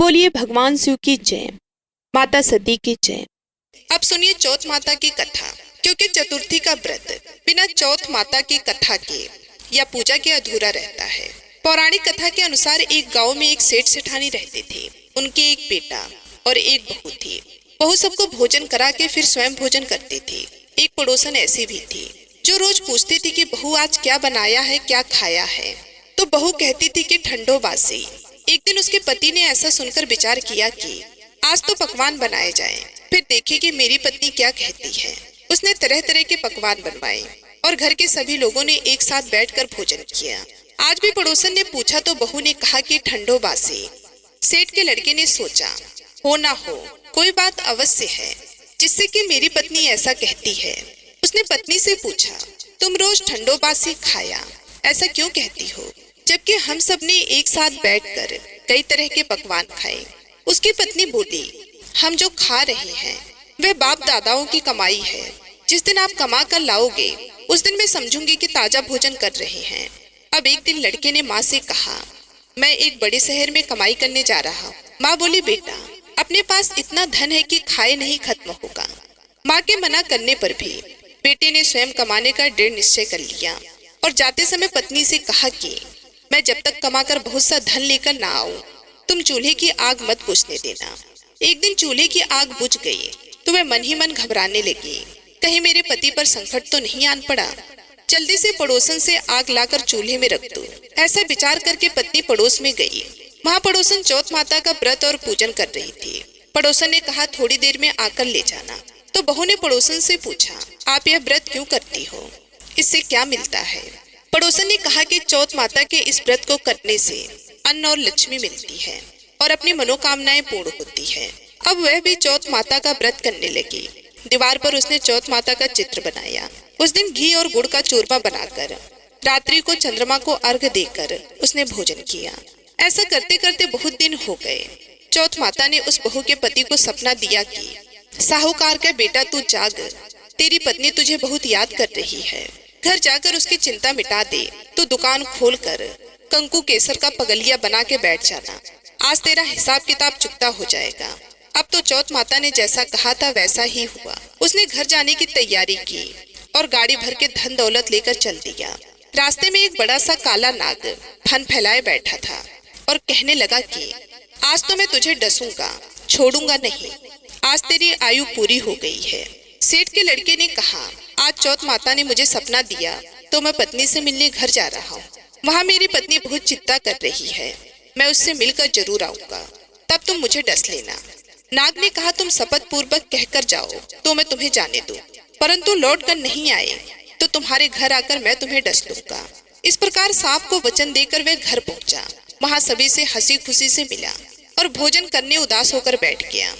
बोलिए भगवान शिव की जय, माता सती की जय। अब सुनिए चौथ माता की कथा, क्योंकि चतुर्थी का व्रत बिना चौथ माता की कथा के या पूजा के अधूरा रहता है। पौराणिक कथा के अनुसार एक गांव में एक सेठ सेठानी रहते थे। उनके एक बेटा और एक बहू थी। बहू सबको भोजन करा के फिर स्वयं भोजन करती थी। एक पड़ोसन ऐसी भी थी जो रोज पूछती थी कि बहू आज क्या बनाया है, क्या खाया है। तो बहू कहती थी कि ठंडो बासी। एक दिन उसके पति ने ऐसा सुनकर विचार किया कि आज तो पकवान बनाए जाएं, फिर देखे कि मेरी पत्नी क्या कहती है। उसने तरह तरह के पकवान बनवाए और घर के सभी लोगों ने एक साथ बैठकर भोजन किया। आज भी पड़ोसन ने पूछा तो बहू ने कहा कि ठंडो बासी। सेठ के लड़के ने सोचा, हो ना हो कोई बात अवश्य है जिससे कि मेरी पत्नी ऐसा कहती है। उसने पत्नी से पूछा, तुम रोज ठंडो बासी खाया ऐसा क्यों कहती हो, जबकि हम सब ने एक साथ बैठकर कई तरह के पकवान खाए। उसकी पत्नी बोली, हम जो खा रहे हैं वह बाप दादाओं की कमाई है। जिस दिन आप कमा कर लाओगे उस दिन मैं समझूंगी कि ताजा भोजन कर रहे हैं। अब एक दिन लड़के ने माँ से कहा, मैं एक बड़े शहर में कमाई करने जा रहा हूँ। माँ बोली, बेटा अपने पास इतना धन है कि खाए नहीं खत्म होगा। माँ के मना करने पर भी बेटे ने स्वयं कमाने का दृढ़ निश्चय कर लिया और जाते समय पत्नी से कहा कि मैं जब तक कमाकर बहुत सा धन लेकर ना आऊं तुम चूल्हे की आग मत बुझने देना। एक दिन चूल्हे की आग बुझ गई तो वह मन ही मन घबराने लगी, कहीं मेरे पति पर संकट तो नहीं आन पड़ा। जल्दी से पड़ोसन से आग लाकर चूल्हे में रख दूं। ऐसा विचार करके पत्नी पड़ोस में गई। वहाँ पड़ोसन चौथ माता का व्रत और पूजन कर रही थी। पड़ोसन ने कहा, थोड़ी देर में आकर ले जाना। तो बहू ने पड़ोसन से पूछा, आप यह व्रत क्यों करती हो, इससे क्या मिलता है। पड़ोसन ने कहा कि चौथ माता के इस व्रत को करने से अन्न और लक्ष्मी मिलती है और अपनी मनोकामनाएं पूर्ण होती है। अब वह भी चौथ माता का व्रत करने लगी। दीवार पर उसने चौथ माता का चित्र बनाया। उस दिन घी और गुड़ का चूरमा बनाकर रात्रि को चंद्रमा को अर्घ देकर उसने भोजन किया। ऐसा करते करते बहुत दिन हो गए। चौथ माता ने उस बहू के पति को सपना दिया कि साहूकार का बेटा तू जाग, तेरी पत्नी तुझे बहुत याद कर रही है। घर जाकर उसकी चिंता मिटा दे तो दुकान खोलकर कंकु केसर का पगलिया बना के बैठ जाना। आज तेरा हिसाब किताब चुकता हो जाएगा। अब तो चौथ माता ने जैसा कहा था वैसा ही हुआ। उसने घर जाने की तैयारी की और गाड़ी भर के धन दौलत लेकर चल दिया। रास्ते में एक बड़ा सा काला नाग फन फैलाए बैठा था और कहने लगा कि आज तो मैं तुझे डसूंगा, छोड़ूंगा नहीं। आज तेरी आयु पूरी हो गई है। सेठ के लड़के ने कहा, आज चौथ माता ने मुझे सपना दिया तो मैं पत्नी से मिलने घर जा रहा हूँ। वहाँ मेरी पत्नी बहुत चिंता कर रही है। मैं उससे मिलकर जरूर आऊंगा, तब तुम मुझे डस लेना। नाग ने कहा, तुम शपथ पूर्वक कहकर जाओ तो मैं तुम्हें जाने दूं, परंतु लौट कर नहीं आए तो तुम्हारे घर आकर मैं तुम्हें डस लूंगा। इस प्रकार सांप को वचन देकर वह घर पहुंचा। वहाँ सभी से हंसी खुशी से मिला और भोजन करने उदास होकर बैठ गया।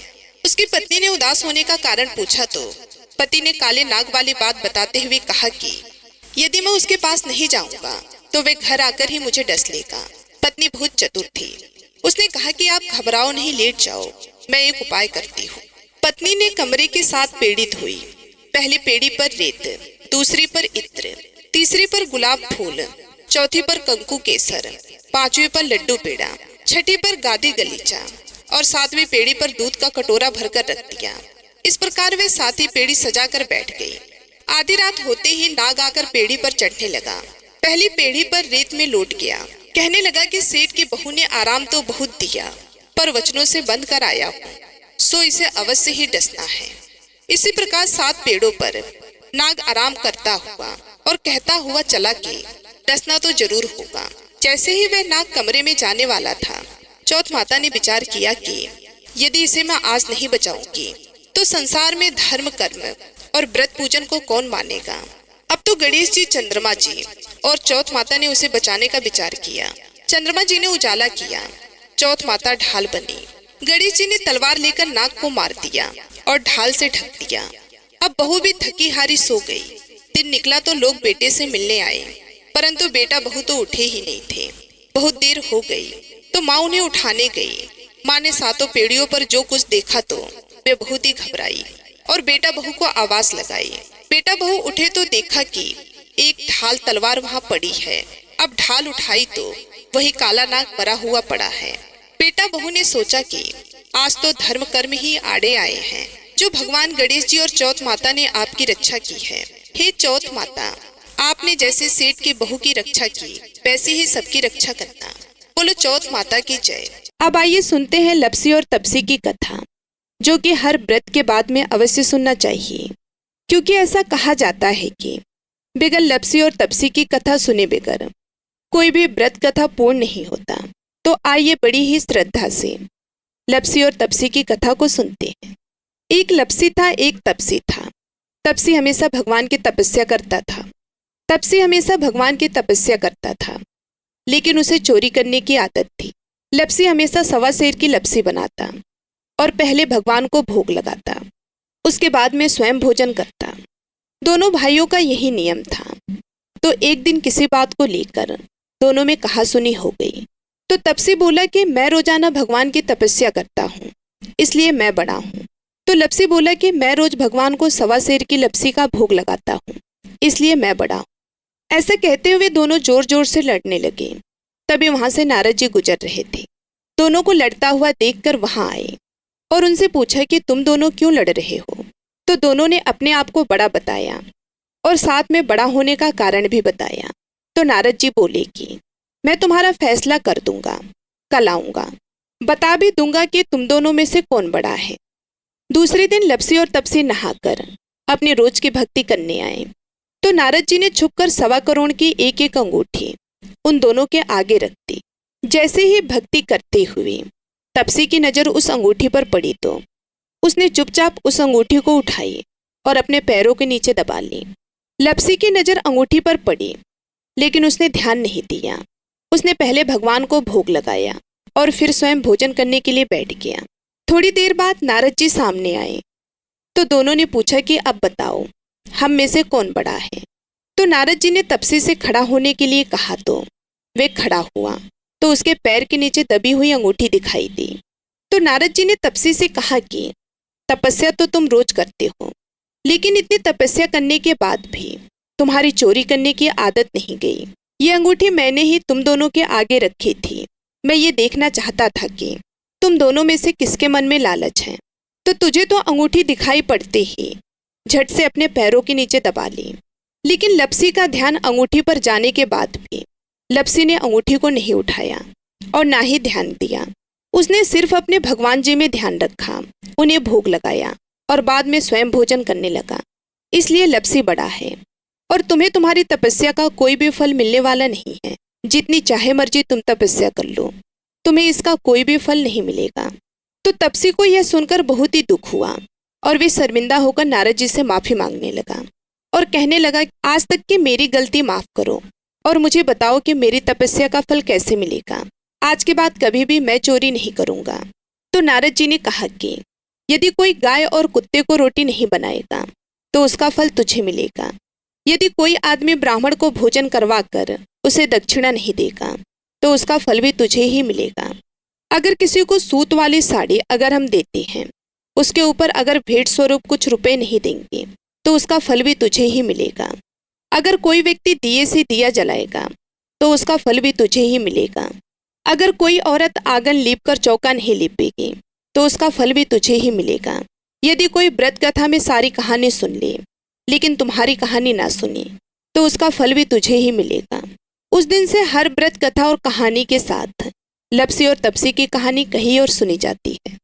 उसकी पत्नी ने उदास होने का कारण पूछा तो पति ने काले नाग वाली बात बताते हुए कहा कि यदि मैं उसके पास नहीं जाऊंगा तो वे घर आकर ही मुझे डस लेगा। पत्नी बहुत चतुर थी। उसने कहा कि आप घबराओ नहीं, लेट जाओ, मैं एक उपाय करती हूँ। पत्नी ने कमरे के 7 पेड़ी धोई। पहली पेड़ी पर रेत, दूसरी पर इत्र, तीसरी पर गुलाब फूल, चौथी पर कंकु केसर, 5वीं पर लड्डू पेड़ा, 6ठी पर गादी गलीचा और 7वीं पेड़ी पर दूध का कटोरा भरकर रख दिया। इस प्रकार वे 7 ही पेड़ी सजाकर बैठ गई। आधी रात होते ही नाग आकर पेड़ी पर चढ़ने लगा। पहली पेड़ी पर रेत में लौट गया। कहने लगा कि सेठ की बहू ने आराम तो बहुत दिया पर वचनों से बंद कर आया हूँ, सो इसे अवश्य ही डसना है। इसी प्रकार 7 पेड़ों पर नाग आराम करता हुआ और कहता हुआ चला कि डसना तो जरूर होगा। जैसे ही वह नाग कमरे में जाने वाला था, चौथ माता ने विचार किया कि यदि इसे मैं आज नहीं बचाऊंगी तो संसार में धर्म कर्म और व्रत पूजन को कौन मानेगा। अब तो गणेश जी, चंद्रमा जी और चौथ माता ने उसे बचाने का विचार किया। चंद्रमा जी ने उजाला किया, चौथ माता ढाल बनी। गणेश जी ने तलवार लेकर नाग को मार दिया और ढाल से ढक दिया। अब बहू भी थकी हारी सो गई। दिन निकला तो लोग बेटे से मिलने आए, परंतु बेटा बहू तो उठे ही नहीं थे। बहुत देर हो गई तो माँ उन्हें उठाने गई। माँ ने 7 पेड़ियों पर जो कुछ देखा तो वे बहुत ही घबराई और बेटा बहू को आवाज लगाई। बेटा बहू उठे तो देखा कि एक ढाल तलवार वहाँ पड़ी है। अब ढाल उठाई तो वही काला नाग मरा हुआ पड़ा है। बेटा बहू ने सोचा कि आज तो धर्म कर्म ही आड़े आए हैं, जो भगवान गणेश जी और चौथ माता ने आपकी रक्षा की है। हे चौथ माता, आपने जैसे सेठ की बहू की रक्षा की वैसे ही सबकी रक्षा करना। बोलो चौथ माता की जय। अब आइए सुनते हैं लपसी और तपसी की कथा, जो कि हर व्रत के बाद में अवश्य सुनना चाहिए, क्योंकि ऐसा कहा जाता है कि बिगर लपसी और तपसी की कथा सुने बिगर कोई भी व्रत कथा पूर्ण नहीं होता। तो आइए बड़ी ही श्रद्धा से लपसी और तपसी की कथा को सुनते हैं। एक लपसी था, एक तपसी था। तपसी हमेशा भगवान की तपस्या करता था। तपसी हमेशा भगवान की तपस्या करता था, लेकिन उसे चोरी करने की आदत थी। लपसी हमेशा सवा सेर की लपसी बनाता और पहले भगवान को भोग लगाता, उसके बाद में स्वयं भोजन करता। दोनों भाइयों का यही नियम था। तो एक दिन किसी बात को लेकर दोनों में कहासुनी हो गई। तो तपसी बोला कि मैं रोजाना भगवान की तपस्या करता हूँ, इसलिए मैं बड़ा हूँ। तो लपसी बोला कि मैं रोज भगवान को सवा सेर की लपसी का भोग लगाता हूँ, इसलिए मैं बड़ा हूँ। ऐसा कहते हुए दोनों जोर जोर से लड़ने लगे। तभी वहां से नारद जी गुजर रहे थे। दोनों को लड़ता हुआ देखकर वहां आए और उनसे पूछा कि तुम दोनों क्यों लड़ रहे हो। तो दोनों ने अपने आप को बड़ा बताया और साथ में बड़ा होने का कारण भी बताया। तो नारद जी बोले कि मैं तुम्हारा फैसला कर दूंगा, कल आऊंगा, बता भी दूंगा कि तुम दोनों में से कौन बड़ा है। दूसरे दिन लपसी और तपसी नहाकर अपने रोज की भक्ति करने आए। तो नारद जी ने छुपकर 1.25 करोड़ की एक एक अंगूठी उन दोनों के आगे रख दी। जैसे ही भक्ति करते हुए तपसी की नजर उस अंगूठी पर पड़ी तो उसने चुपचाप उस अंगूठी को उठाई और अपने पैरों के नीचे दबा ली। लपसी की नजर अंगूठी पर पड़ी, लेकिन उसने ध्यान नहीं दिया। उसने पहले भगवान को भोग लगाया और फिर स्वयं भोजन करने के लिए बैठ गया। थोड़ी देर बाद नारद जी सामने आए। तो दोनों ने पूछा कि अब बताओ, हम में से कौन बड़ा है। तो नारद जी ने तपसी से खड़ा होने के लिए कहा तो वे खड़ा हुआ। तो उसके पैर के नीचे दबी हुई अंगूठी दिखाई दी। तो नारद जी ने तपसी से कहा कि तपस्या तो तुम रोज करते हो, लेकिन इतनी तपस्या करने के बाद भी तुम्हारी चोरी करने की आदत नहीं गई। ये अंगूठी मैंने ही तुम दोनों के आगे रखी थी। मैं ये देखना चाहता था कि तुम दोनों में से किसके मन में लालच है। तो तुझे तो अंगूठी दिखाई पड़ते ही झट से अपने पैरों के नीचे दबा ली। लेकिन लपसी का ध्यान अंगूठी पर जाने के बाद भी लपसी ने अंगूठी को नहीं उठाया और ना ही ध्यान दिया। उसने सिर्फ अपने भगवान जी में ध्यान रखा, उन्हें भोग लगाया और बाद में स्वयं भोजन करने लगा। इसलिए लपसी बड़ा है और तुम्हें तुम्हारी तपस्या का कोई भी फल मिलने वाला नहीं है। जितनी चाहे मर्जी तुम तपस्या कर लो, तुम्हें इसका कोई भी फल नहीं मिलेगा। तो तपसी को यह सुनकर बहुत ही दुख हुआ और वे शर्मिंदा होकर नारद जी से माफी मांगने लगा और कहने लगा, आज तक की मेरी गलती माफ करो और मुझे बताओ कि मेरी तपस्या का फल कैसे मिलेगा। आज के बाद कभी भी मैं चोरी नहीं करूंगा। तो नारद जी ने कहा कि यदि कोई गाय और कुत्ते को रोटी नहीं बनाएगा तो उसका फल तुझे मिलेगा। यदि कोई आदमी ब्राह्मण को भोजन करवा कर उसे दक्षिणा नहीं देगा तो उसका फल भी तुझे ही मिलेगा। अगर किसी को सूत वाली साड़ी अगर हम देते हैं, उसके ऊपर अगर भेंट स्वरूप कुछ रुपए नहीं देंगे तो उसका फल भी तुझे ही मिलेगा। अगर कोई व्यक्ति दिए से दिया जलाएगा तो उसका फल भी तुझे ही मिलेगा। अगर कोई औरत आंगन लीप कर चौका नहीं लीपेगी तो उसका फल भी तुझे ही मिलेगा। यदि कोई व्रत कथा में सारी कहानी सुन ले लेकिन तुम्हारी कहानी ना सुने तो उसका फल भी तुझे ही मिलेगा। उस दिन से हर व्रत कथा और कहानी के साथ लपसी और तपसी की कहानी कही और सुनी जाती है।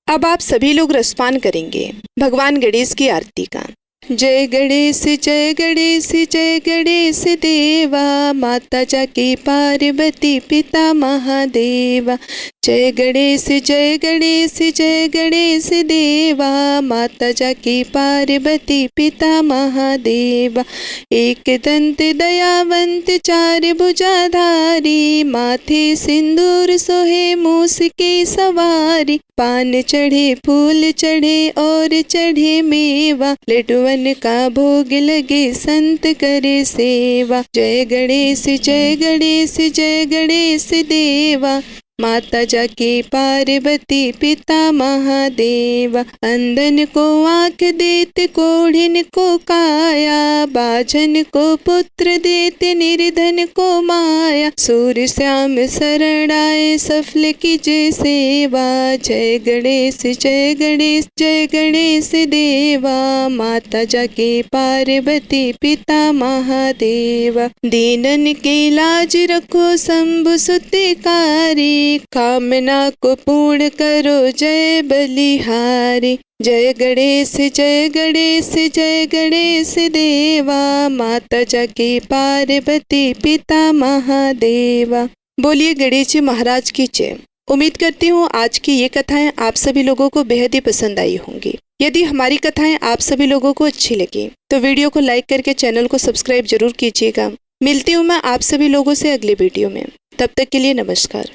अब आप सभी लोग रसपान करेंगे भगवान गणेश की आरती का। जय गणेश जय गणेश जय गणेश देवा, माता जाके पार्वती पिता महादेवा। जय गणेश जय गणेश जय गणेश देवा, माता जाके पार्वती पिता महादेवा। एक दंत दयावंत चार भुजाधारी, माथे सिंदूर सोहे मूस के सवारी। पान चढ़े फूल चढ़े और चढ़े मेवा, लड्डुअन का भोग लगे संत करे सेवा। जय गणेश जय गणेश जय गणेश देवा, माता जाके पार्वती पिता महादेवा। अंधन को आँख देत कोढ़िन को काया, बाझन को पुत्र देत निर्धन को माया। सूर्य श्याम शरण आए सफल कीजे सेवा। जय गणेश जय गणेश जय गणेश देवा, माता जाके पार्वती पिता महादेवा। दीनन के लाज रखो शंभु सुतिकारी, कामना को पूर्ण करो जय बलिहारी। जय गणेश जय गणेश जय गणेश देवा, माता जाकी पार्वती पिता महादेवा। बोलिए गणेश जी महाराज की जय। उम्मीद करती हूँ आज की ये कथाएं आप सभी लोगों को बेहद ही पसंद आई होंगी। यदि हमारी कथाएं आप सभी लोगों को अच्छी लगी तो वीडियो को लाइक करके चैनल को सब्सक्राइब जरूर कीजिएगा। मिलती हूँ मैं आप सभी लोगों से अगले वीडियो में। तब तक के लिए नमस्कार।